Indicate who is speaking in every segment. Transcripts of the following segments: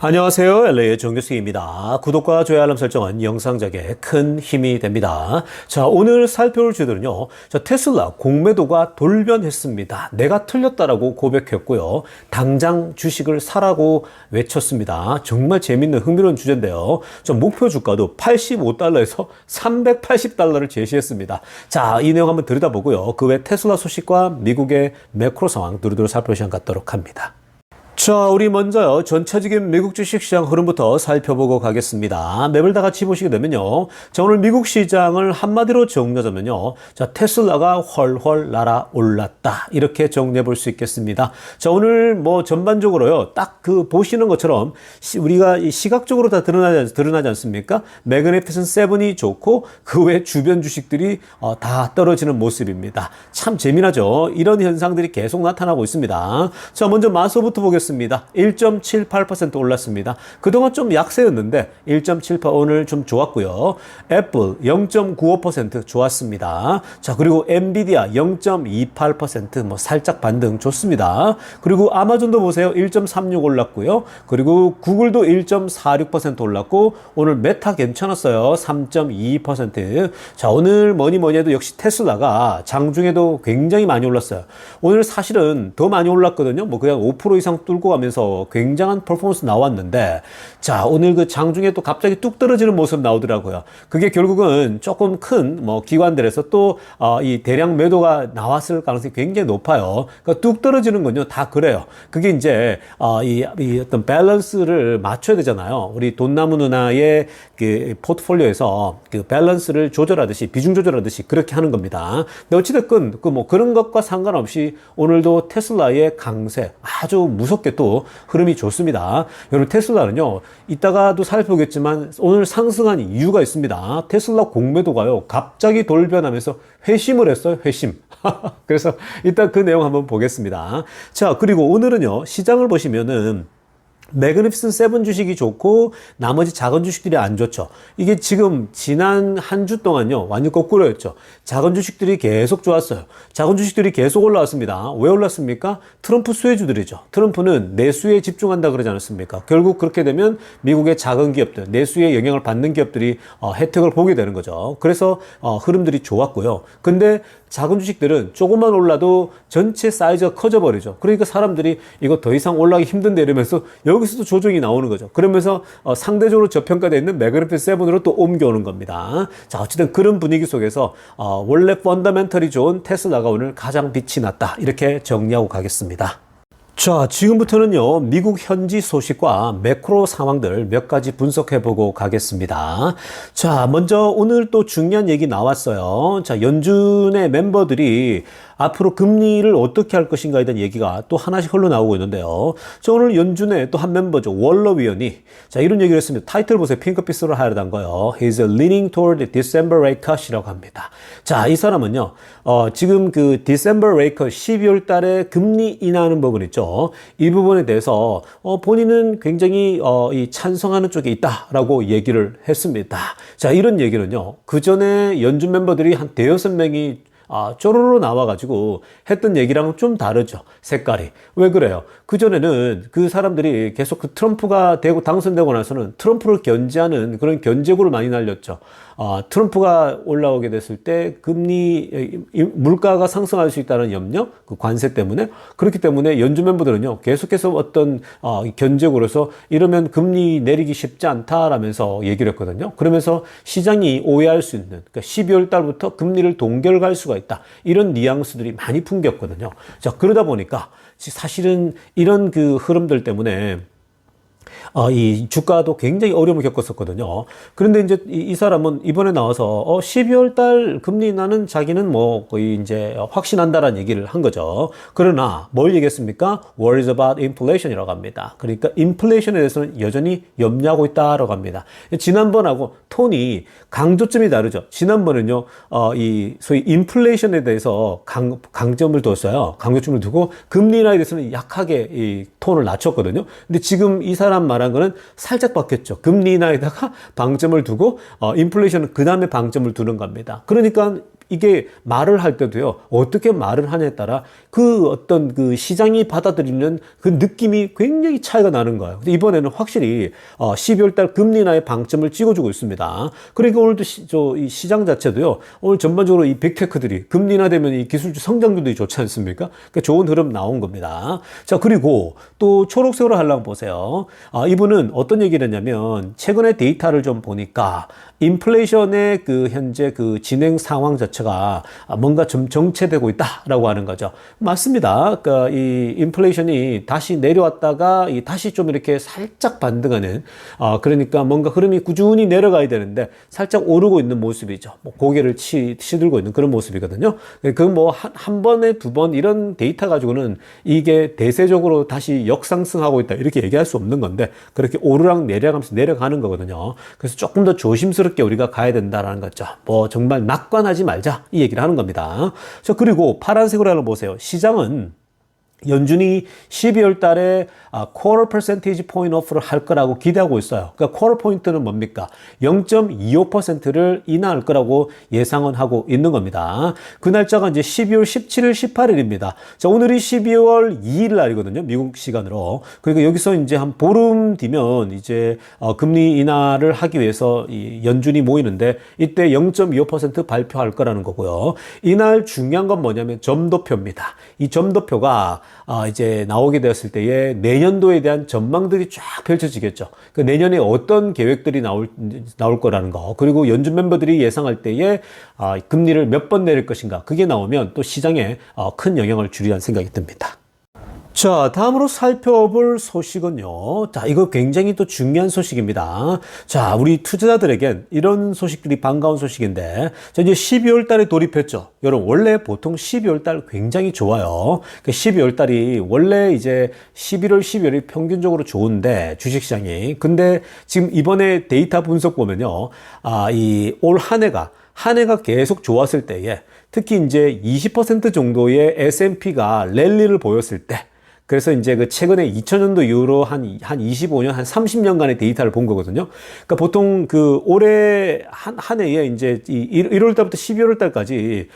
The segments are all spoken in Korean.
Speaker 1: 안녕하세요. LA의 정교수입니다. 구독과 좋아요 알람 설정은 영상 제작에 큰 힘이 됩니다. 자, 오늘 살펴볼 주제는요. 테슬라 공매도가 돌변했습니다. 내가 틀렸다라고 고백했고요. 당장 주식을 사라고 외쳤습니다. 정말 재밌는 흥미로운 주제인데요. 목표 주가도 85달러에서 380달러를 제시했습니다. 자, 이 내용 한번 들여다보고요. 그 외 테슬라 소식과 미국의 매크로 상황 두루두루 살펴볼 시간 갖도록 합니다. 자, 우리 먼저요, 전체적인 미국 주식시장 흐름부터 살펴보고 가겠습니다. 맵을 다 같이 보시게 되면요. 자, 오늘 미국 시장을 한마디로 정리하자면요. 자, 테슬라가 훨훨 날아올랐다. 이렇게 정리해 볼 수 있겠습니다. 자, 오늘 전반적으로요, 딱 보시는 것처럼 우리가 시각적으로 다 드러나지 않습니까? 매그니피슨 세븐이 좋고 그 외 주변 주식들이 다 떨어지는 모습입니다. 참 재미나죠? 이런 현상들이 계속 나타나고 있습니다. 자, 먼저 마소부터 보겠습니다. 1.78% 올랐습니다. 그동안 좀 약세였는데 1.78 오늘 좀 좋았고요. 애플 0.95% 좋았습니다. 자, 그리고 엔비디아 0.28% 살짝 반등 좋습니다. 그리고 아마존도 보세요. 1.36 올랐고요. 그리고 구글도 1.46% 올랐고 오늘 메타 괜찮았어요. 3.22%. 자, 오늘 뭐니 해도 역시 테슬라가 장중에도 굉장히 많이 올랐어요. 오늘 사실은 더 많이 올랐거든요. 그냥 5% 이상 뚫고 가면서 굉장한 퍼포먼스 나왔는데, 자, 오늘 그 장중에 또 갑자기 뚝 떨어지는 모습 나오더라고요. 그게 결국은 조금 큰 기관들에서 또 이 대량 매도가 나왔을 가능성이 굉장히 높아요. 그러니까 뚝 떨어지는 건요 다 그래요. 그게 이제 이 어떤 밸런스를 맞춰야 되잖아요. 우리 돈나무 누나의 그 포트폴리오에서 그 밸런스를 조절하듯이, 비중 조절하듯이 그렇게 하는 겁니다. 근데 어찌됐건 그런 것과 상관없이 오늘도 테슬라의 강세 아주 무섭게 또 흐름이 좋습니다. 여러분, 테슬라는요, 이따가도 살펴보겠지만 오늘 상승한 이유가 있습니다. 테슬라 공매도가요, 갑자기 돌변하면서 회심을 했어요. 회심. 그래서 일단 그 내용 한번 보겠습니다. 자, 그리고 오늘은요, 시장을 보시면은 매그니피슨 세븐 주식이 좋고 나머지 작은 주식들이 안 좋죠. 이게 지금 지난 한 주 동안요, 완전 거꾸로였죠. 작은 주식들이 계속 좋았어요. 작은 주식들이 계속 올라왔습니다. 왜 올랐습니까? 트럼프 수혜주들이죠. 트럼프는 내수에 집중한다 그러지 않았습니까? 결국 그렇게 되면 미국의 작은 기업들, 내수에 영향을 받는 기업들이 혜택을 보게 되는 거죠. 그래서 흐름들이 좋았고요. 근데 작은 주식들은 조금만 올라도 전체 사이즈가 커져 버리죠. 그러니까 사람들이 이거 더 이상 올라가기 힘든데 이러면서 여기서도 조정이 나오는 거죠. 그러면서 상대적으로 저평가되어 있는 매그니피슨 7으로 또 옮겨오는 겁니다. 자, 어쨌든 그런 분위기 속에서 원래 펀더멘털이 좋은 테슬라가 오늘 가장 빛이 났다. 이렇게 정리하고 가겠습니다. 자, 지금부터는요, 미국 현지 소식과 매크로 상황들 몇 가지 분석해보고 가겠습니다. 자, 먼저 오늘 또 중요한 얘기 나왔어요. 자, 연준의 멤버들이 앞으로 금리를 어떻게 할 것인가에 대한 얘기가 또 하나씩 흘러나오고 있는데요. 자, 오늘 연준의 또 한 멤버죠. 월러 위원이, 자, 이런 얘기를 했습니다. 타이틀 보세요. 핑크빛으로 하얀 거요. He's leaning toward December rate cut이라고 합니다. 자, 이 사람은요, 지금 그 December rate cut 12월 달에 금리 인하하는 부분 있죠. 이 부분에 대해서 본인은 굉장히 이 찬성하는 쪽에 있다라고 얘기를 했습니다. 자, 이런 얘기는요, 그 전에 연준 멤버들이 한 대여섯 명이 쪼로로 나와가지고 했던 얘기랑은 좀 다르죠. 색깔이. 왜 그래요? 그전에는 그 사람들이 계속 그 트럼프가 당선되고 나서는 트럼프를 견제하는 그런 견제구를 많이 날렸죠. 트럼프가 올라오게 됐을 때 물가가 상승할 수 있다는 염려, 그 관세 때문에. 그렇기 때문에 연준 멤버들은요, 계속해서 어떤 견제구로서 이러면 금리 내리기 쉽지 않다라면서 얘기를 했거든요. 그러면서 시장이 오해할 수 있는, 그러니까 12월 달부터 금리를 동결할 수가 있다. 이런 뉘앙스들이 많이 풍겼거든요. 자, 그러다 보니까 사실은 이런 그 흐름들 때문에 이 주가도 굉장히 어려움을 겪었었거든요. 그런데 이제 이 사람은 이번에 나와서 12월 달 금리 인하는 자기는 거의 이제 확신한다라는 얘기를 한 거죠. 그러나 뭘 얘기했습니까? Worries about inflation이라고 합니다. 그러니까 인플레이션에 대해서는 여전히 염려하고 있다라고 합니다. 지난번하고 톤이 강조점이 다르죠. 지난번은요, 이 소위 인플레이션에 대해서 강점을 뒀어요. 강조점을 두고 금리 인하에 대해서는 약하게 이 톤을 낮췄거든요. 근데 지금 이 사람 말한 거는 살짝 바뀌었죠. 금리 인하에다가 방점을 두고 인플레이션은 그 다음에 방점을 두는 겁니다. 그러니까 이게 말을 할 때도요, 어떻게 말을 하냐에 따라 그 어떤 그 시장이 받아들이는 그 느낌이 굉장히 차이가 나는 거예요. 근데 이번에는 확실히 12월 달 금리 인하의 방점을 찍어주고 있습니다. 그러니까 오늘도 이 시장 자체도요, 오늘 전반적으로 이 빅테크들이 금리 인하되면 이 기술주 성장률이 좋지 않습니까? 그러니까 좋은 흐름 나온 겁니다. 자, 그리고 또 초록색으로 하려고 보세요. 이분은 어떤 얘기를 했냐면, 최근에 데이터를 좀 보니까 인플레이션의 그 현재 그 진행 상황 자체가 뭔가 좀 정체되고 있다라고 하는 거죠. 맞습니다. 그러니까 이 인플레이션이 다시 내려왔다가 다시 좀 이렇게 살짝 반등하는, 그러니까 뭔가 흐름이 꾸준히 내려가야 되는데 살짝 오르고 있는 모습이죠. 뭐 고개를 치들고 있는 그런 모습이거든요. 그 뭐 한 번에 두 번 이런 데이터 가지고는 이게 대세적으로 다시 역상승하고 있다 이렇게 얘기할 수 없는 건데, 그렇게 오르락 내려가면서 내려가는 거거든요. 그래서 조금 더 조심스럽게 우리가 가야 된다라는 거죠. 뭐 정말 낙관하지 말자 이 얘기를 하는 겁니다. 자, 그리고 파란색으로 하나 보세요. 시장은 연준이 12월 달에 quarter percentage point off를 할 거라고 기대하고 있어요. 그러니까 quarter 포인트는 뭡니까? 0.25%를 인하할 거라고 예상은 하고 있는 겁니다. 그 날짜가 이제 12월 17일, 18일입니다. 자, 오늘이 12월 2일 날이거든요. 미국 시간으로. 그러니까 여기서 이제 한 보름 뒤면 이제 금리 인하를 하기 위해서 이 연준이 모이는데, 이때 0.25% 발표할 거라는 거고요. 이날 중요한 건 뭐냐면 점도표입니다. 이 점도표가 이제 나오게 되었을 때에 내년도에 대한 전망들이 쫙 펼쳐지겠죠. 그 내년에 어떤 계획들이 나올 거라는 거, 그리고 연준 멤버들이 예상할 때에 금리를 몇 번 내릴 것인가, 그게 나오면 또 시장에 큰 영향을 주리라는 생각이 듭니다. 자, 다음으로 살펴볼 소식은요. 자, 이거 굉장히 또 중요한 소식입니다. 자, 우리 투자자들에겐 이런 소식들이 반가운 소식인데, 자, 이제 12월 달에 돌입했죠. 여러분, 원래 보통 12월 달 굉장히 좋아요. 12월 달이 원래 이제 11월, 12월이 평균적으로 좋은데, 주식시장이. 근데 지금 이번에 데이터 분석 보면요. 이 올 한 해가 계속 좋았을 때에, 특히 이제 20% 정도의 S&P가 랠리를 보였을 때, 그래서 이제 그 최근에 2000년도 이후로 한 25년, 한 30년간의 데이터를 본 거거든요. 그러니까 보통 그 올해 한 해에 이제 1월 달부터 12월 달까지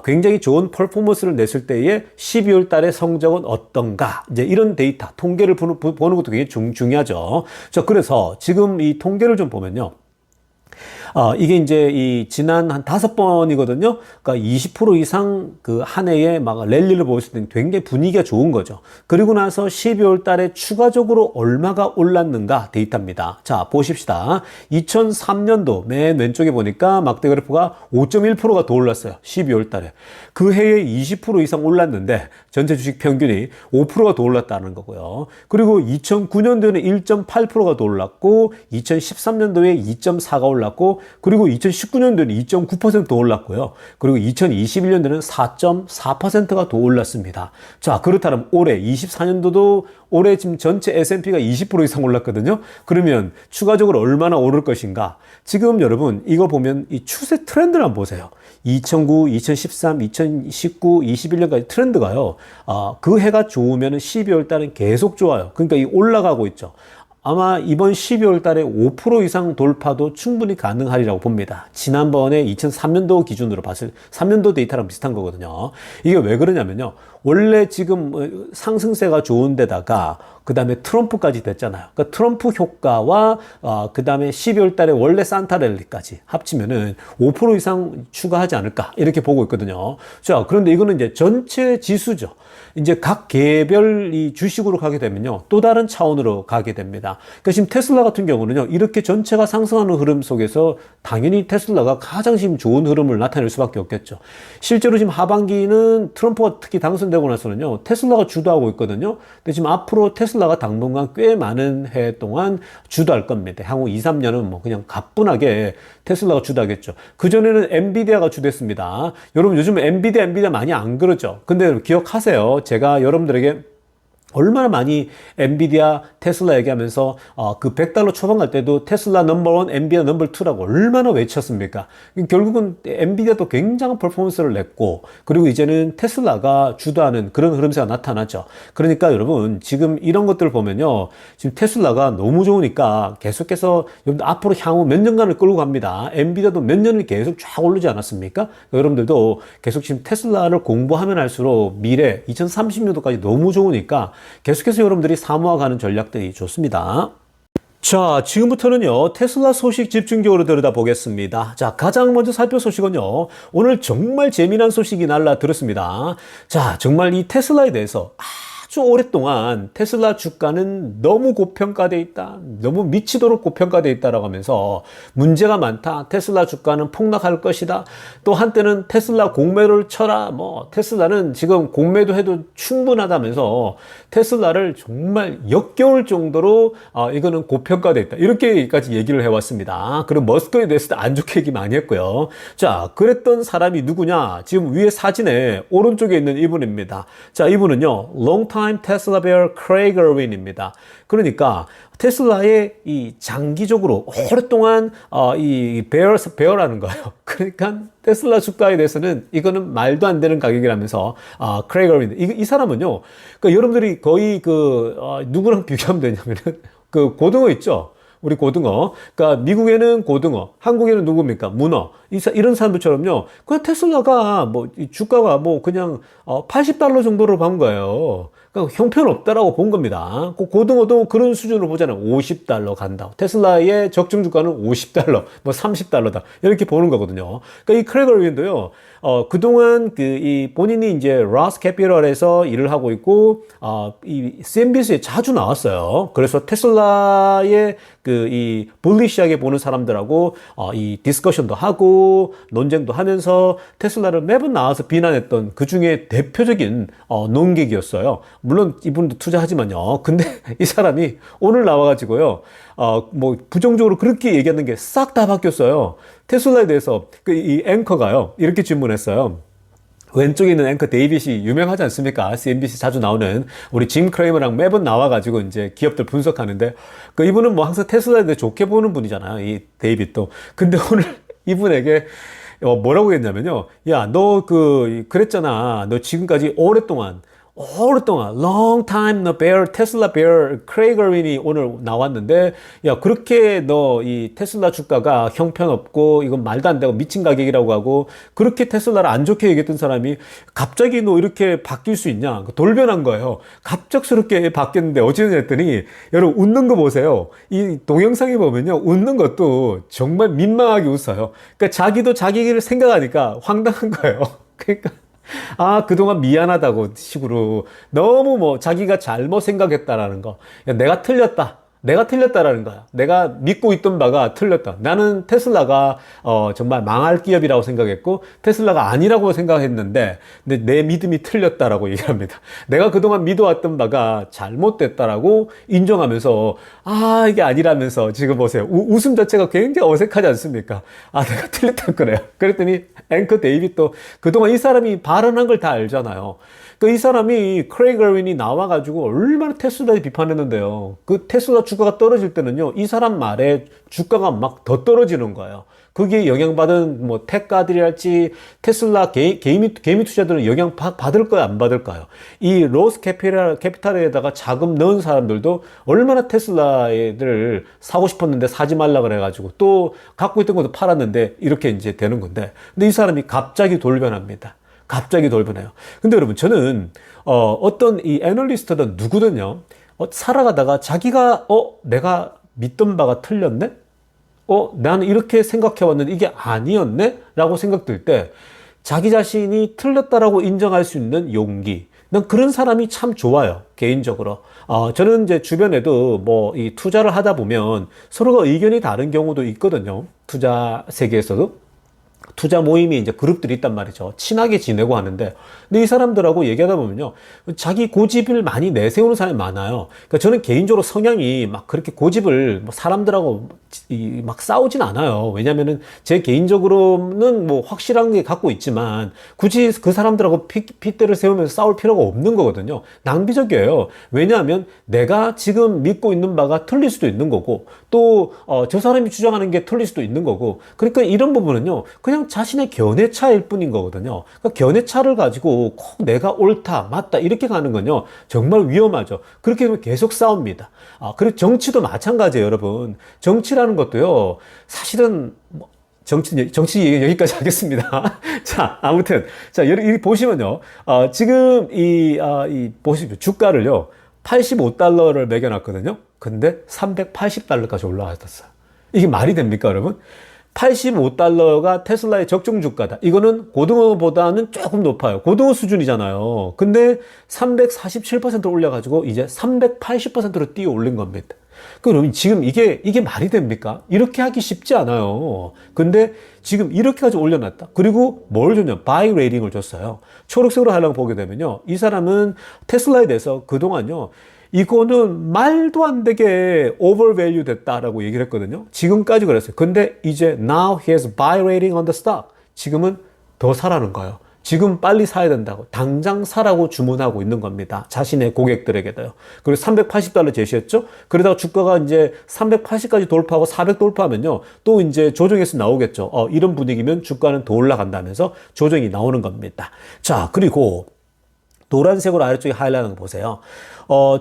Speaker 1: 굉장히 좋은 퍼포먼스를 냈을 때에 12월 달의 성적은 어떤가? 이제 이런 데이터, 통계를 보는 것도 굉장히 중요하죠. 자, 그래서 지금 이 통계를 좀 보면요. 이게 이제 이 지난 한 5번이거든요. 그러니까 20% 이상 그 한 해에 막 랠리를 보였을 때 굉장히 분위기가 좋은 거죠. 그리고 나서 12월 달에 추가적으로 얼마가 올랐는가 데이터입니다. 자, 보십시다. 2003년도 맨 왼쪽에 보니까 막대 그래프가 5.1%가 더 올랐어요. 12월 달에. 그 해에 20% 이상 올랐는데 전체 주식 평균이 5%가 더 올랐다는 거고요. 그리고 2009년도에는 1.8%가 더 올랐고, 2013년도에 2.4가 올랐고, 그리고 2019년도에는 2.9% 올랐고요. 그리고 2021년도에는 4.4%가 더 올랐습니다. 자, 그렇다면 올해 24년도도 올해 지금 전체 S&P가 20% 이상 올랐거든요. 그러면 추가적으로 얼마나 오를 것인가? 지금 여러분 이거 보면 이 추세 트렌드를 한번 보세요. 2009, 2013, 2019, 21년까지 트렌드가요. 그 해가 좋으면 12월 달은 계속 좋아요. 그러니까 이 올라가고 있죠. 아마 이번 12월 달에 5% 이상 돌파도 충분히 가능하리라고 봅니다. 지난번에 2003년도 기준으로 봤을 3년도 데이터랑 비슷한 거거든요. 이게 왜 그러냐면요. 원래 지금 상승세가 좋은 데다가 그 다음에 트럼프까지 됐잖아요. 그러니까 트럼프 효과와 그 다음에 12월 달에 원래 산타랠리까지 합치면은 5% 이상 추가하지 않을까 이렇게 보고 있거든요. 자, 그런데 이거는 이제 전체 지수죠. 이제 각 개별 이 주식으로 가게 되면요. 또 다른 차원으로 가게 됩니다. 그러니까 지금 테슬라 같은 경우는요. 이렇게 전체가 상승하는 흐름 속에서 당연히 테슬라가 가장 지금 좋은 흐름을 나타낼 수밖에 없겠죠. 실제로 지금 하반기는 트럼프가 특히 당선되고 나서는요. 테슬라가 주도하고 있거든요. 근데 지금 앞으로 테슬라가 당분간 꽤 많은 해 동안 주도할 겁니다. 향후 2, 3년은 뭐 그냥 가뿐하게 테슬라가 주도하겠죠. 그전에는 엔비디아가 주도했습니다. 여러분 요즘 엔비디아 많이 안 그러죠. 근데 기억하세요. 제가 여러분들에게 얼마나 많이 엔비디아, 테슬라 얘기하면서 그 $100 초반 갈 때도 테슬라 넘버 1, 엔비디아 넘버 2라고 얼마나 외쳤습니까? 결국은 엔비디아도 굉장한 퍼포먼스를 냈고, 그리고 이제는 테슬라가 주도하는 그런 흐름세가 나타났죠. 그러니까 여러분 지금 이런 것들을 보면요, 지금 테슬라가 너무 좋으니까 계속해서 여러분들 앞으로 향후 몇 년간을 끌고 갑니다. 엔비디아도 몇 년을 계속 쫙 오르지 않았습니까? 여러분들도 계속 지금 테슬라를 공부하면 할수록 미래 2030년도까지 너무 좋으니까 계속해서 여러분들이 사모아가는 전략들이 좋습니다. 자, 지금부터는요, 테슬라 소식 집중적으로 들여다보겠습니다. 자, 가장 먼저 살펴볼 소식은요, 오늘 정말 재미난 소식이 날라들었습니다. 자, 정말 이 테슬라에 대해서 아주 오랫동안 테슬라 주가는 너무 고평가되어 있다, 너무 미치도록 고평가되어 있다라고 하면서 문제가 많다, 테슬라 주가는 폭락할 것이다, 또 한때는 테슬라 공매를 쳐라, 뭐 테슬라는 지금 공매도 해도 충분하다면서 테슬라를 정말 역겨울 정도로 이거는 고평가되어 있다, 이렇게까지 얘기를 해왔습니다. 그리고 머스크에 대해서도 안 좋게 얘기 많이 했고요. 자, 그랬던 사람이 누구냐? 지금 위에 사진에 오른쪽에 있는 이분입니다. 자, 이분은요, long time Tesla bear Craig Irwin입니다. 그러니까 테슬라의 이 장기적으로 오랫동안 이 베어라는 거예요. 그러니까 테슬라 주가에 대해서는 이거는 말도 안 되는 가격이라면서 크레이그 어윈, 이 사람은요, 그러니까 여러분들이 거의 누구랑 비교하면 되냐면은 그 고등어 있죠. 우리 고등어. 그러니까 미국에는 고등어, 한국에는 누굽니까? 문어. 이런 사람들처럼요. 그냥 테슬라가 뭐 주가가 뭐 그냥 $80 정도로 본 거예요. 그러니까 형편없다라고 본 겁니다. 그 고등어도 그런 수준으로 보잖아요. $50 간다. 테슬라의 적정 주가는 $50, 뭐 $30다. 이렇게 보는 거거든요. 그러니까 이 크레거 윈도요. 그동안 이 본인이 이제 로스 캐피털에서 일을 하고 있고, 이 CNBC에 자주 나왔어요. 그래서 테슬라의 이 bullish하게 보는 사람들하고 이 디스커션도 하고 논쟁도 하면서 테슬라를 매번 나와서 비난했던 그 중에 대표적인 논객이었어요. 물론 이분도 투자하지만요. 근데 이 사람이 오늘 나와가지고요, 뭐 부정적으로 그렇게 얘기하는 게 싹 다 바뀌었어요. 테슬라에 대해서 이 앵커가요, 이렇게 질문했어요. 왼쪽에 있는 앵커 데이빗이 유명하지 않습니까? CNBC 자주 나오는 우리 짐 크레이머랑 매번 나와가지고 이제 기업들 분석하는데, 이분은 뭐 항상 테슬라에 대해 좋게 보는 분이잖아요, 이 데이빗도. 근데 오늘 이분에게 뭐라고 했냐면요, 야, 너 그랬잖아. 너 지금까지 오랫동안 long time the bear, 테슬라 bear, 크레이그 어윈이 오늘 나왔는데, 야, 그렇게 너 이 테슬라 주가가 형편없고 이건 말도 안 되고 미친 가격이라고 하고 그렇게 테슬라를 안 좋게 얘기했던 사람이 갑자기 너 이렇게 바뀔 수 있냐? 돌변한 거예요. 갑작스럽게 바뀌었는데 어찌됐냐 했더니, 여러분 웃는 거 보세요. 이 동영상에 보면요, 웃는 것도 정말 민망하게 웃어요. 그러니까 자기도 자기 길을 생각하니까 황당한 거예요. 그러니까 그동안 미안하다고 식으로 너무 뭐 자기가 잘못 생각했다라는 거. 야, 내가 틀렸다라는 거야. 내가 믿고 있던 바가 틀렸다. 나는 테슬라가 정말 망할 기업이라고 생각했고 테슬라가 아니라고 생각했는데, 근데 내 믿음이 틀렸다라고 얘기합니다. 내가 그동안 믿어왔던 바가 잘못됐다라고 인정하면서 이게 아니라면서 지금 보세요. 웃음 자체가 굉장히 어색하지 않습니까? 내가 틀렸다 그래요. 그랬더니 앵커 데이빗도 그동안 이 사람이 발언한 걸 다 알잖아요. 이 사람이 크레이그 어윈이 나와가지고 얼마나 테슬라에 비판했는데요. 그 테슬라 주가가 떨어질 때는요, 이 사람 말에 주가가 막 더 떨어지는 거예요. 거기에 영향받은 뭐 테크가들이랄지 테슬라 개미 투자들은 영향 받을 거야, 안 받을까요? 이 로스 캐피탈에다가 자금 넣은 사람들도 얼마나 테슬라를 사고 싶었는데 사지 말라 그래가지고 또 갖고 있던 것도 팔았는데 이렇게 이제 되는 건데, 근데 이 사람이 갑자기 돌변합니다. 갑자기 돌변해요. 근데 여러분, 저는 어떤 이 애널리스트든 누구든요, 살아가다가 자기가 내가 믿던 바가 틀렸네? 나는 이렇게 생각해왔는데 이게 아니었네? 라고 생각될 때 자기 자신이 틀렸다라고 인정할 수 있는 용기, 난 그런 사람이 참 좋아요, 개인적으로. 저는 이제 주변에도 뭐 이 투자를 하다 보면 서로가 의견이 다른 경우도 있거든요, 투자 세계에서도. 투자 모임이 이제 그룹들이 있단 말이죠. 친하게 지내고 하는데, 근데 이 사람들하고 얘기하다 보면요, 자기 고집을 많이 내세우는 사람이 많아요. 그러니까 저는 개인적으로 성향이 막 그렇게 고집을 뭐 사람들하고 막 싸우진 않아요. 왜냐면은 제 개인적으로는 뭐 확실한 게 갖고 있지만 굳이 그 사람들하고 핏대를 세우면서 싸울 필요가 없는 거거든요. 낭비적이에요. 왜냐하면 내가 지금 믿고 있는 바가 틀릴 수도 있는 거고, 또 저 사람이 주장하는 게 틀릴 수도 있는 거고, 그러니까 이런 부분은요 그냥 자신의 견해차일 뿐인 거거든요. 그러니까 견해차를 가지고 꼭 내가 옳다 맞다 이렇게 가는 건요 정말 위험하죠. 그렇게 되면 계속 싸웁니다. 그리고 정치도 마찬가지예요, 여러분. 정치라는 것도요 사실은 정치 얘기 여기까지 하겠습니다. 자, 아무튼, 자, 여기 보시면요. 지금 보시죠. 주가를요, 85달러를 매겨놨거든요. 근데 380달러까지 올라갔었어요. 이게 말이 됩니까, 여러분? 85달러가 테슬라의 적정 주가다. 이거는 고등어보다는 조금 높아요. 고등어 수준이잖아요. 근데 347% 올려가지고 이제 380%로 뛰어 올린 겁니다. 그럼 지금 이게 말이 됩니까? 이렇게 하기 쉽지 않아요. 근데 지금 이렇게까지 올려놨다. 그리고 뭘 줬냐? 바이 레이팅을 줬어요. 초록색으로 하려고 보게 되면요. 이 사람은 테슬라에 대해서 그동안요. 이거는 말도 안 되게 overvalue 됐다라고 얘기를 했거든요. 지금까지 그랬어요. 근데 이제 now he has buy rating on the stock. 지금은 더 사라는 거예요. 지금 빨리 사야 된다고 당장 사라고 주문하고 있는 겁니다. 자신의 고객들에게도요. 그리고 380달러 제시했죠. 그러다가 주가가 이제 380까지 돌파하고 400 돌파하면요 또 이제 조정에서 나오겠죠. 이런 분위기면 주가는 더 올라간다면서 조정이 나오는 겁니다. 자, 그리고 노란색으로 아래쪽에 하이라이트한 거 보세요.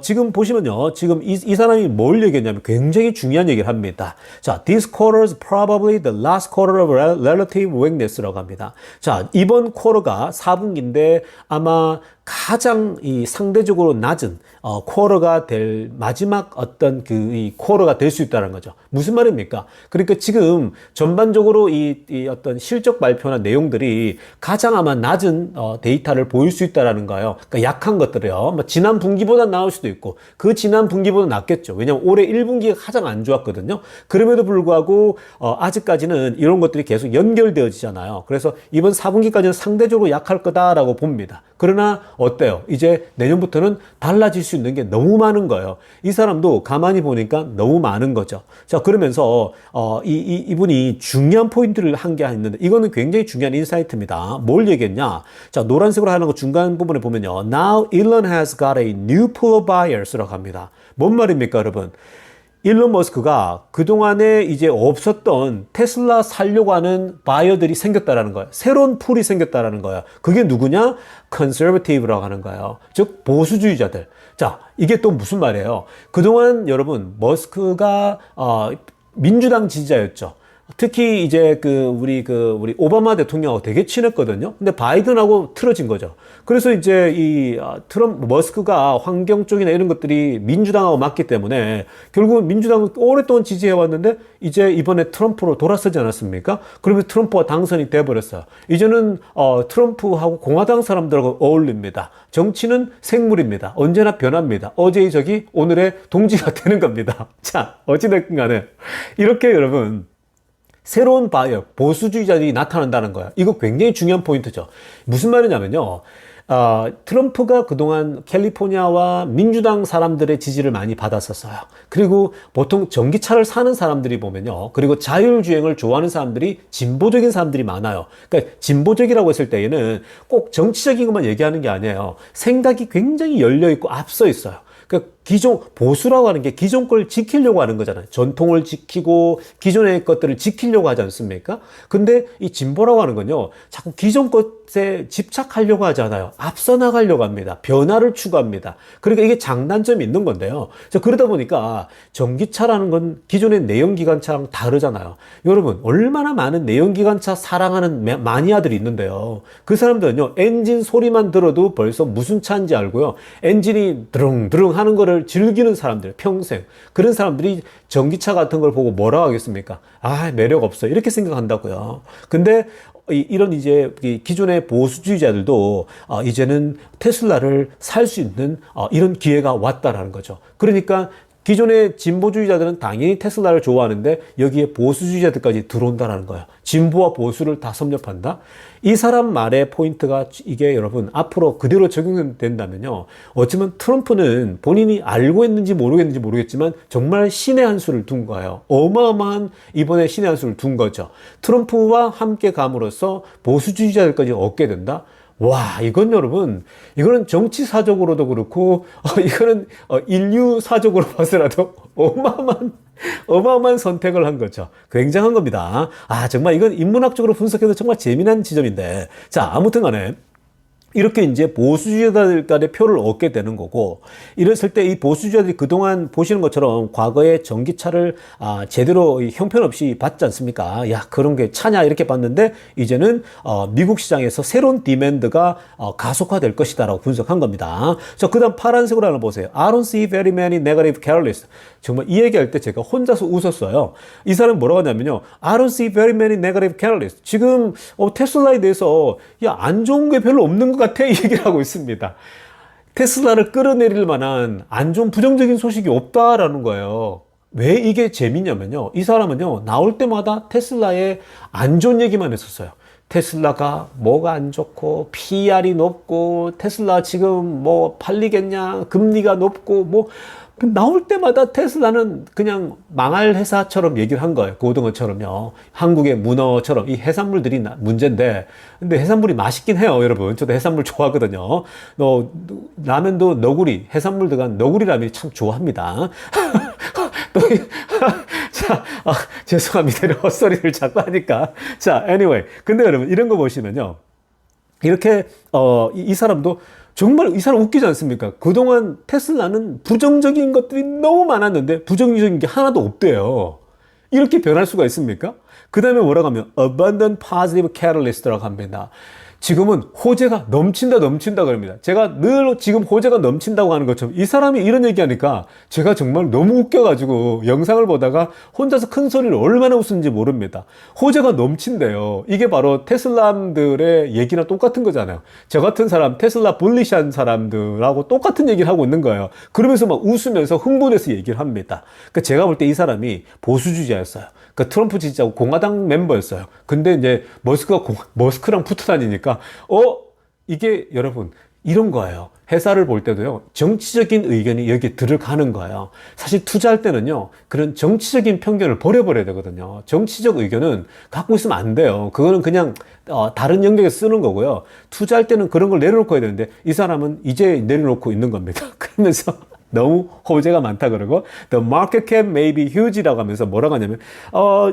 Speaker 1: 지금 보시면요. 지금 이 사람이 뭘 얘기했냐면 굉장히 중요한 얘기를 합니다. 자, this quarter is probably the last quarter of relative weakness라고 합니다. 자, 이번 쿼터가 4분기인데 아마 가장 이 상대적으로 낮은 쿼터가 될 마지막 어떤 이 쿼터가 될 수 있다는 거죠. 무슨 말입니까? 그러니까 지금 전반적으로 이 어떤 실적 발표나 내용들이 가장 아마 낮은 데이터를 보일 수 있다라는 거예요. 그러니까 약한 것들이요. 뭐 지난 분기보다 나올 수도 있고 그 지난 분기보다 낫겠죠. 왜냐하면 올해 1분기가 가장 안 좋았거든요. 그럼에도 불구하고 아직까지는 이런 것들이 계속 연결되어지잖아요. 그래서 이번 4분기까지는 상대적으로 약할 거다라고 봅니다. 그러나 어때요? 이제 내년부터는 달라질 수 있는 게 너무 많은 거예요. 이 사람도 가만히 보니까 너무 많은 거죠. 자, 그러면서 이분이 중요한 포인트를 한 게 있는데 이거는 굉장히 중요한 인사이트입니다. 뭘 얘기했냐? 자, 노란색으로 하는 거 중간 부분에 보면요. Now Elon has got a new pool of buyers라고 합니다. 뭔 말입니까, 여러분? 일론 머스크가 그동안에 이제 없었던 테슬라 살려고 하는 바이어들이 생겼다라는 거예요. 새로운 풀이 생겼다라는 거예요. 그게 누구냐? 컨서버티브라고 하는 거예요. 즉 보수주의자들. 자, 이게 또 무슨 말이에요? 그동안 여러분 머스크가 민주당 지지자였죠. 특히 이제 우리 오바마 대통령하고 되게 친했거든요. 근데 바이든하고 틀어진 거죠. 그래서 이제 머스크가 환경 쪽이나 이런 것들이 민주당하고 맞기 때문에 결국은 민주당은 오랫동안 지지해왔는데 이제 이번에 트럼프로 돌아서지 않았습니까? 그러면 트럼프가 당선이 돼버렸어요. 이제는 트럼프하고 공화당 사람들하고 어울립니다. 정치는 생물입니다. 언제나 변합니다. 어제의 적이 오늘의 동지가 되는 겁니다. 자, 어찌됐든 간에 이렇게 여러분 새로운 바이어, 보수주의자들이 나타난다는 거야. 이거 굉장히 중요한 포인트죠. 무슨 말이냐면요. 트럼프가 그동안 캘리포니아와 민주당 사람들의 지지를 많이 받았었어요. 그리고 보통 전기차를 사는 사람들이 보면요. 그리고 자율주행을 좋아하는 사람들이 진보적인 사람들이 많아요. 그러니까 진보적이라고 했을 때에는 꼭 정치적인 것만 얘기하는 게 아니에요. 생각이 굉장히 열려있고 앞서 있어요. 그러니까 보수라고 하는 게 기존 걸 지키려고 하는 거잖아요. 전통을 지키고 기존의 것들을 지키려고 하지 않습니까? 근데 이 진보라고 하는 건요, 자꾸 기존 것에 집착하려고 하지 않아요. 앞서 나가려고 합니다. 변화를 추구합니다. 그러니까 이게 장단점이 있는 건데요. 그러다 보니까 전기차라는 건 기존의 내연기관차랑 다르잖아요. 여러분, 얼마나 많은 내연기관차 사랑하는 마니아들이 있는데요. 그 사람들은요, 엔진 소리만 들어도 벌써 무슨 차인지 알고요. 엔진이 드릉드릉 하는 거를 즐기는 사람들, 평생. 그런 사람들이 전기차 같은 걸 보고 뭐라고 하겠습니까? 매력 없어. 이렇게 생각한다고요. 근데 이런 이제 기존의 보수주의자들도 이제는 테슬라를 살 수 있는 이런 기회가 왔다라는 거죠. 그러니까 기존의 진보주의자들은 당연히 테슬라를 좋아하는데 여기에 보수주의자들까지 들어온다는 거예요. 진보와 보수를 다 섭렵한다? 이 사람 말의 포인트가 이게 여러분 앞으로 그대로 적용된다면요. 어쩌면 트럼프는 본인이 알고 있는지 모르겠는지 모르겠지만 정말 신의 한 수를 둔 거예요. 어마어마한 이번에 신의 한 수를 둔 거죠. 트럼프와 함께 감으로써 보수주의자들까지 얻게 된다? 와, 이건 여러분, 이거는 정치사적으로도 그렇고, 이거는 인류사적으로 봐서라도 어마어마한 선택을 한 거죠. 굉장한 겁니다. 아, 정말 이건 인문학적으로 분석해도 정말 재미난 지점인데. 자, 아무튼 간에. 이렇게 이제 보수주의자들 간의 표를 얻게 되는 거고, 이랬을 때 이 보수주의자들이 그동안 보시는 것처럼 과거에 전기차를 제대로 형편없이 받지 않습니까? 야, 그런 게 차냐 이렇게 봤는데 이제는 미국 시장에서 새로운 디맨드가 가속화될 것이다라고 분석한 겁니다. 자, 그다음 파란색으로 하나 보세요. I don't see very many negative catalysts. 정말 이 얘기할 때 제가 혼자서 웃었어요. 이 사람 뭐라고 하냐면요. I don't see very many negative catalysts. 지금 테슬라에 대해서 야, 안 좋은 게 별로 없는 것 같아 이 얘기를 하고 있습니다. 테슬라를 끌어내릴 만한 안 좋은 부정적인 소식이 없다라는 거예요. 왜 이게 재밌냐면요. 이 사람은요. 나올 때마다 테슬라의 안 좋은 얘기만 했었어요. 테슬라가 뭐가 안 좋고 PR이 높고 테슬라 지금 뭐 팔리겠냐 금리가 높고 뭐 나올 때마다 테슬라는 그냥 망할 회사처럼 얘기를 한 거예요. 고등어처럼요. 한국의 문어처럼 이 해산물들이 문제인데 근데 해산물이 맛있긴 해요, 여러분. 저도 해산물 좋아하거든요. 라면도 너구리, 해산물 들어간 너구리 라면이 참 좋아합니다. 또 자, 죄송합니다. 이런 헛소리를 자꾸 하니까. 자, anyway. 근데 여러분 이런 거 보시면요. 이렇게 이 사람도 정말 이 사람 웃기지 않습니까? 그동안 테슬라는 부정적인 것들이 너무 많았는데 부정적인 게 하나도 없대요. 이렇게 변할 수가 있습니까? 그 다음에 뭐라고 하면 abundant positive catalyst라고 합니다. 지금은 호재가 넘친다 그럽니다. 제가 늘 지금 호재가 넘친다고 하는 것처럼 이 사람이 이런 얘기하니까 제가 정말 너무 웃겨가지고 영상을 보다가 혼자서 큰 소리를 얼마나 웃는지 모릅니다. 호재가 넘친대요. 이게 바로 테슬라들의 얘기나 똑같은 거잖아요. 저 같은 사람, 테슬라 불리시한 사람들하고 똑같은 얘기를 하고 있는 거예요. 그러면서 막 웃으면서 흥분해서 얘기를 합니다. 그러니까 제가 볼 때 이 사람이 보수주의자였어요. 그러니까 트럼프 지지자고 공화당 멤버였어요. 근데 이제 머스크랑 붙어 다니니까 이게 여러분 이런 거예요. 회사를 볼 때도요. 정치적인 의견이 여기에 들어가는 거예요. 사실 투자할 때는요. 그런 정치적인 편견을 버려버려야 되거든요. 정치적 의견은 갖고 있으면 안 돼요. 그거는 그냥 다른 영역에 쓰는 거고요. 투자할 때는 그런 걸 내려놓고 해야 되는데 이 사람은 이제 내려놓고 있는 겁니다. 그러면서 너무 호재가 많다 그러고 the market cap may be huge라고 하면서 뭐라고 하냐면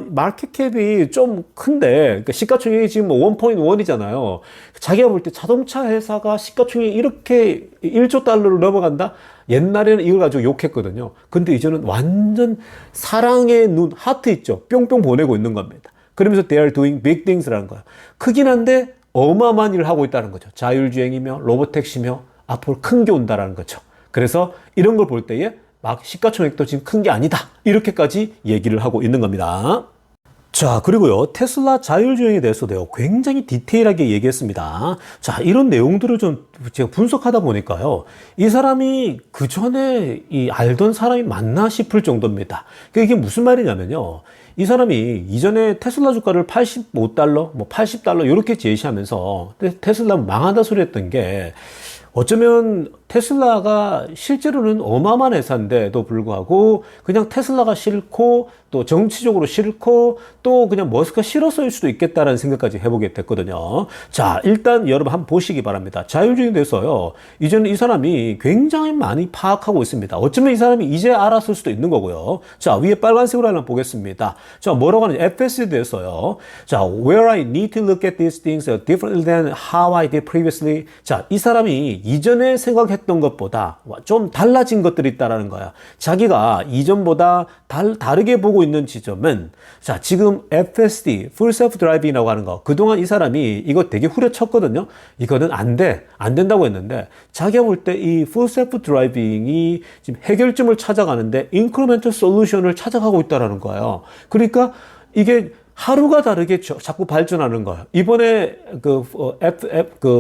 Speaker 1: 마켓 캡이 좀 큰데 그러니까 시가총액이 지금 1.1이잖아요. 자기가 볼 때 자동차 회사가 시가총액이 이렇게 1조 달러를 넘어간다? 옛날에는 이걸 가지고 욕했거든요. 근데 이제는 완전 사랑의 눈, 하트 있죠. 뿅뿅 보내고 있는 겁니다. 그러면서 they are doing big things라는 거예요. 크긴 한데 어마어마한 일을 하고 있다는 거죠. 자율주행이며 로봇택시며 앞으로 큰 게 온다라는 거죠. 그래서 이런 걸 볼 때에 막 시가총액도 지금 큰 게 아니다. 이렇게까지 얘기를 하고 있는 겁니다. 자, 그리고요. 테슬라 자율주행에 대해서도요. 굉장히 디테일하게 얘기했습니다. 자, 이런 내용들을 좀 제가 분석하다 보니까요. 이 사람이 그 전에 알던 사람이 맞나 싶을 정도입니다. 그러니까 이게 무슨 말이냐면요. 이 사람이 이전에 테슬라 주가를 85달러, 뭐 80달러 이렇게 제시하면서 테슬라 망하다 소리 했던 게 어쩌면 테슬라가 실제로는 어마어마한 회사인데도 불구하고 그냥 테슬라가 싫고 또 정치적으로 싫고 또 그냥 머스크가 싫어서일 수도 있겠다라는 생각까지 해보게 됐거든요. 자, 일단 여러분 한번 보시기 바랍니다. 자율주행에 대해서요. 이제는 이 사람이 굉장히 많이 파악하고 있습니다. 어쩌면 이 사람이 이제 알았을 수도 있는 거고요. 자, 위에 빨간색으로 한번 보겠습니다. 자, 뭐라고 하는지 FS에 대해서요. 자, where I need to look at these things differently than how I did previously. 자, 이 사람이 이전에 생각했던 것보다 좀 달라진 것들이 있다라는 거야. 자기가 이전보다 다르게 보고 있는 지점은 자, 지금 FSD, Full Self Driving이라고 하는 거. 그동안 이 사람이 이거 되게 후려쳤거든요. 이거는 안 된다고 했는데 자기가 볼 때 이 Full Self Driving이 지금 해결점을 찾아가는데 Incremental Solution을 찾아가고 있다라는 거예요. 그러니까 이게 하루가 다르게 자꾸 발전하는 거예요. 이번에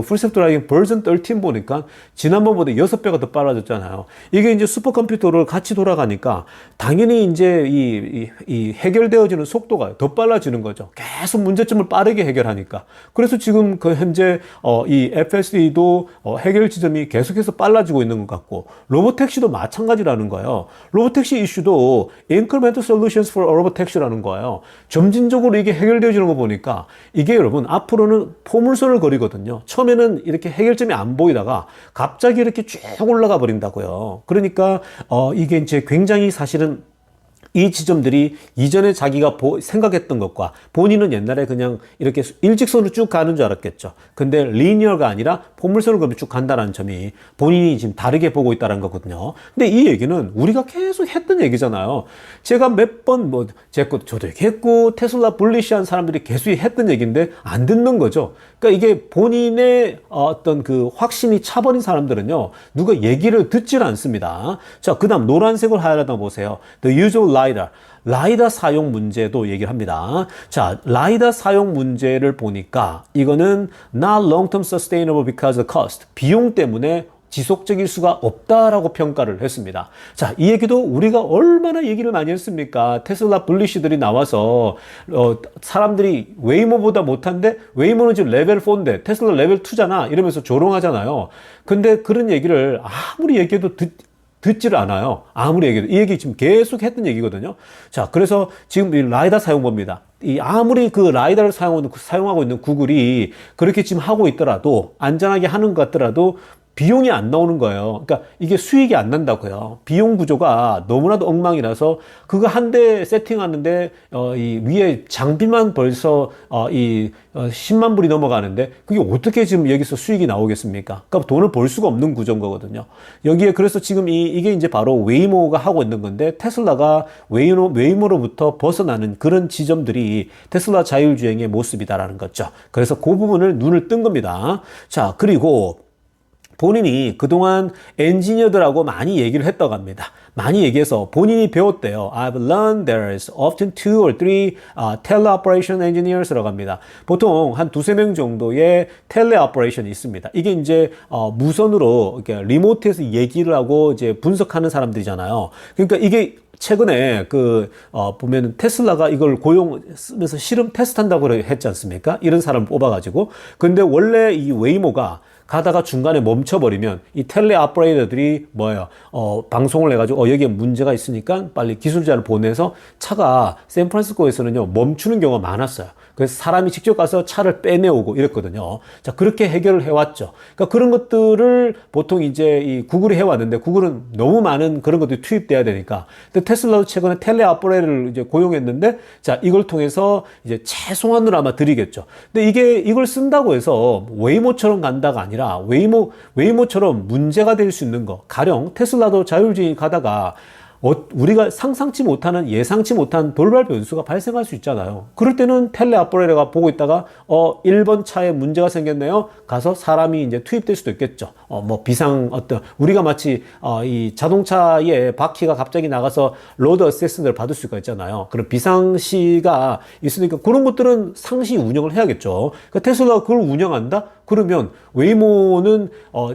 Speaker 1: 풀셀프 드라이빙 버전 13 보니까 지난번보다 6배가 더 빨라졌잖아요. 이게 이제 슈퍼컴퓨터를 같이 돌아가니까 당연히 이제 이 해결되어지는 속도가 더 빨라지는 거죠. 계속 문제점을 빠르게 해결하니까. 그래서 지금 그 현재 이 FSD도 해결 지점이 계속해서 빨라지고 있는 것 같고, 로보택시도 마찬가지라는 거예요. 로보택시 이슈도 Incremental Solutions for Robotaxi라는 거예요. 점진적으로 이게 해결되어지는 거 보니까 이게 여러분 앞으로는 포물선을 거리거든요. 처음에는 이렇게 해결점이 안 보이다가 갑자기 이렇게 쭉 올라가 버린다고요. 그러니까 이게 이제 굉장히 사실은 이 지점들이 이전에 자기가 생각했던 것과 본인은 옛날에 그냥 이렇게 일직선으로 쭉 가는 줄 알았겠죠. 근데 리니어가 아니라 포물선을 그으면 쭉 간다는 점이 본인이 지금 다르게 보고 있다는 거거든요. 근데 이 얘기는 우리가 계속 했던 얘기잖아요. 제가 몇 번 저도 얘기했고 테슬라 불리시한 사람들이 계속 했던 얘기인데 안 듣는 거죠. 그러니까 이게 본인의 어떤 그 확신이 차버린 사람들은요, 누가 얘기를 듣질 않습니다. 자, 그 다음 노란색을 하여다 보세요. The usual LiDAR. 라이다 사용 문제도 얘기를 합니다. 자, 라이다 사용 문제를 보니까 이거는 not long-term sustainable because of cost. 비용 때문에 지속적일 수가 없다라고 평가를 했습니다. 자, 이 얘기도 우리가 얼마나 얘기를 많이 했습니까? 테슬라 분리시들이 나와서 사람들이 웨이모보다 못한데 웨이모는 지금 레벨 4인데 테슬라 레벨 2잖아 이러면서 조롱하잖아요. 근데 그런 얘기를 아무리 얘기해도 듣지를 않아요. 아무리 얘기해도. 이 얘기 지금 계속 했던 얘기거든요. 자, 그래서 지금 이 라이다 사용법입니다. 아무리 그 라이다를 사용하고 있는 구글이 그렇게 지금 하고 있더라도, 안전하게 하는 것 같더라도 비용이 안 나오는 거예요. 그러니까 이게 수익이 안 난다고요. 비용 구조가 너무나도 엉망이라서 그거 한 대 세팅하는데 이 위에 장비만 벌써 10만 불이 넘어가는데 그게 어떻게 지금 여기서 수익이 나오겠습니까? 그러니까 돈을 벌 수가 없는 구조인 거거든요. 여기에 그래서 지금 이게 이제 바로 웨이모가 하고 있는 건데, 테슬라가 웨이모로부터 벗어나는 그런 지점들이 테슬라 자율주행의 모습이다라는 거죠. 그래서 그 부분을 눈을 뜬 겁니다. 자, 그리고 본인이 그동안 엔지니어들하고 많이 얘기를 했다고 합니다. 많이 얘기해서 본인이 배웠대요. I've learned there's often 2 or 3 teleoperation engineers라고 합니다. 보통 한 2-3명 정도의 텔레오퍼레이션이 있습니다. 이게 이제 무선으로 이렇게 리모트에서 얘기를 하고 이제 분석하는 사람들이잖아요. 그러니까 이게 최근에 보면은 테슬라가 이걸 쓰면서 실험 테스트한다고 했지 않습니까? 이런 사람을 뽑아가지고. 근데 원래 이 웨이모가 가다가 중간에 멈춰버리면 이 텔레 오퍼레이터들이 방송을 해가지고 여기에 문제가 있으니까 빨리 기술자를 보내서 차가 샌프란시스코에서는요 멈추는 경우가 많았어요. 그래서 사람이 직접 가서 차를 빼내오고 이랬거든요. 자, 그렇게 해결을 해왔죠. 그러니까 그런 것들을 보통 이제 이 구글이 해왔는데, 구글은 너무 많은 그런 것들이 투입돼야 되니까. 근데 테슬라도 최근에 텔레 오퍼레이터를 이제 고용했는데, 자, 이걸 통해서 이제 최소한으로 아마 드리겠죠. 근데 이걸 쓴다고 해서 웨이모처럼 간다가 아니라 웨이모처럼 문제가 될 수 있는 거. 가령 테슬라도 자율주행이 가다가 우리가 상상치 못하는, 예상치 못한 돌발 변수가 발생할 수 있잖아요. 그럴 때는 텔레 오퍼레이터가 보고 있다가 1번 차에 문제가 생겼네요. 가서 사람이 이제 투입될 수도 있겠죠. 우리가 마치 이 자동차에 바퀴가 갑자기 나가서 로드 어시스턴트를 받을 수가 있잖아요. 그런 비상시가 있으니까 그런 것들은 상시 운영을 해야겠죠. 그러니까 테슬라가 그걸 운영한다? 그러면 웨이모는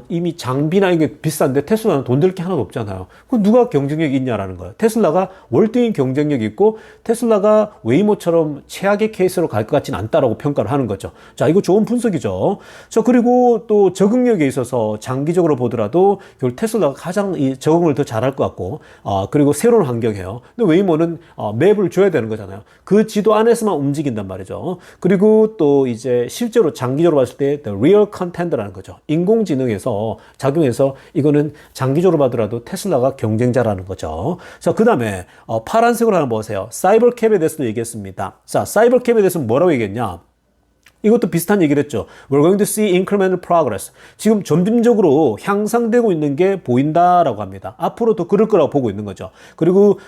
Speaker 1: 이미 장비나 이게 비싼데 테슬라는 돈 들 게 하나도 없잖아요. 그럼 누가 경쟁력이 있냐라는 거예요. 테슬라가 월등히 경쟁력이 있고, 테슬라가 웨이모처럼 최악의 케이스로 갈 것 같지는 않다라고 평가를 하는 거죠. 자, 이거 좋은 분석이죠. 자, 그리고 또 적응력에 있어서 장기적으로 보더라도 결국 테슬라가 가장 이 적응을 더 잘할 것 같고, 그리고 새로운 환경이에요. 근데 웨이모는 맵을 줘야 되는 거잖아요. 그 지도 안에서만 움직인단 말이죠. 그리고 또 이제 실제로 장기적으로 봤을 때 the real contender라는 거죠. 인공지능에서 작용해서 이거는 장기적으로 봐더라도 테슬라가 경쟁자라는 거죠. 자, 그 다음에 파란색으로 하나 보세요. 사이버캡에 대해서도 얘기했습니다. 자, 사이버캡에 대해서 뭐라고 얘기했냐? 이것도 비슷한 얘기를 했죠. We're going to see incremental progress. 지금 점진적으로 향상되고 있는 게 보인다라고 합니다. 앞으로 더 그럴 거라고 보고 있는 거죠. 그리고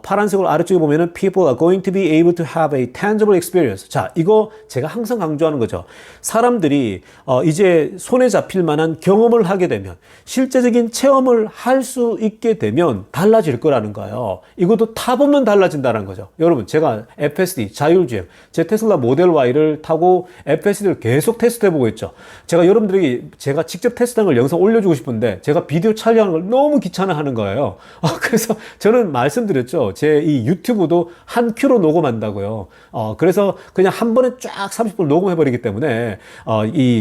Speaker 1: 파란색으로 아래쪽에 보면은 people are going to be able to have a tangible experience. 자, 이거 제가 항상 강조하는 거죠. 사람들이 이제 손에 잡힐 만한 경험을 하게 되면 실제적인 체험을 할 수 있게 되면 달라질 거라는 거예요. 이것도 타보면 달라진다는 거죠. 여러분, 제가 FSD, 자율주행, 제 테슬라 모델 Y를 타고 FSD를 계속 테스트해보고 있죠. 제가 여러분들에게 제가 직접 테스트한 걸 영상 올려주고 싶은데 제가 비디오 촬영하는 걸 너무 귀찮아하는 거예요. 그래서 저는 말씀드렸죠. 제 이 유튜브도 한 큐로 녹음한다고요. 그래서 그냥 한 번에 쫙 30분 녹음해버리기 때문에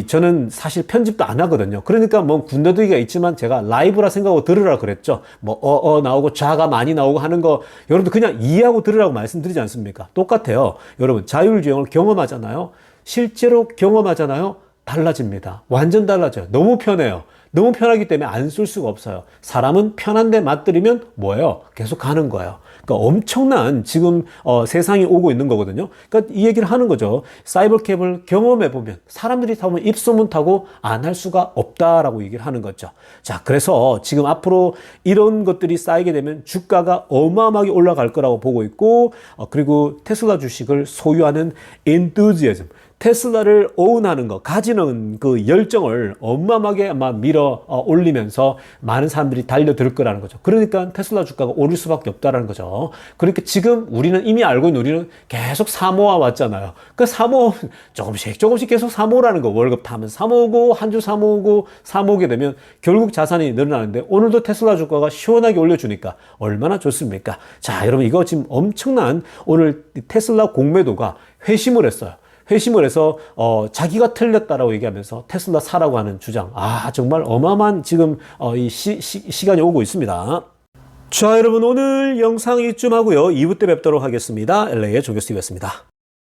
Speaker 1: 저는 사실 편집도 안 하거든요. 그러니까 뭐 군더더기가 있지만 제가 라이브라 생각하고 들으라 그랬죠. 뭐 나오고 좌가 많이 나오고 하는 거 여러분들 그냥 이해하고 들으라고 말씀드리지 않습니까? 똑같아요. 여러분, 자율주행을 경험하잖아요. 실제로 경험하잖아요. 달라집니다. 완전 달라져요. 너무 편해요. 너무 편하기 때문에 안 쓸 수가 없어요. 사람은 편한데 맛들이면 뭐예요? 계속 가는 거예요. 그러니까 엄청난 지금 세상이 오고 있는 거거든요. 그러니까 이 얘기를 하는 거죠. 사이버캡을 경험해보면 사람들이 타보면 입소문 타고 안 할 수가 없다라고 얘기를 하는 거죠. 자, 그래서 지금 앞으로 이런 것들이 쌓이게 되면 주가가 어마어마하게 올라갈 거라고 보고 있고 그리고 테슬라 주식을 소유하는 enthusiasm, 테슬라를 오운하는 거, 가지는 그 열정을 어마어마하게 아마 밀어 올리면서 많은 사람들이 달려들 거라는 거죠. 그러니까 테슬라 주가가 오를 수밖에 없다라는 거죠. 그러니까 지금 우리는 이미 알고 있는 우리는 계속 사모아 왔잖아요. 그 사모 조금씩 계속 사모라는 거. 월급 타면서 사모고 한 주 사모고 사모게 되면 결국 자산이 늘어나는데 오늘도 테슬라 주가가 시원하게 올려주니까 얼마나 좋습니까? 자, 여러분 이거 지금 엄청난 오늘 테슬라 공매도가 회심을 했어요. 회심을 해서 자기가 틀렸다라고 얘기하면서 테슬라 사라고 하는 주장. 정말 어마어마한 지금 시간이 오고 있습니다. 자, 여러분 오늘 영상 이쯤 하고요. 2부 때 뵙도록 하겠습니다. LA의 조교수였습니다.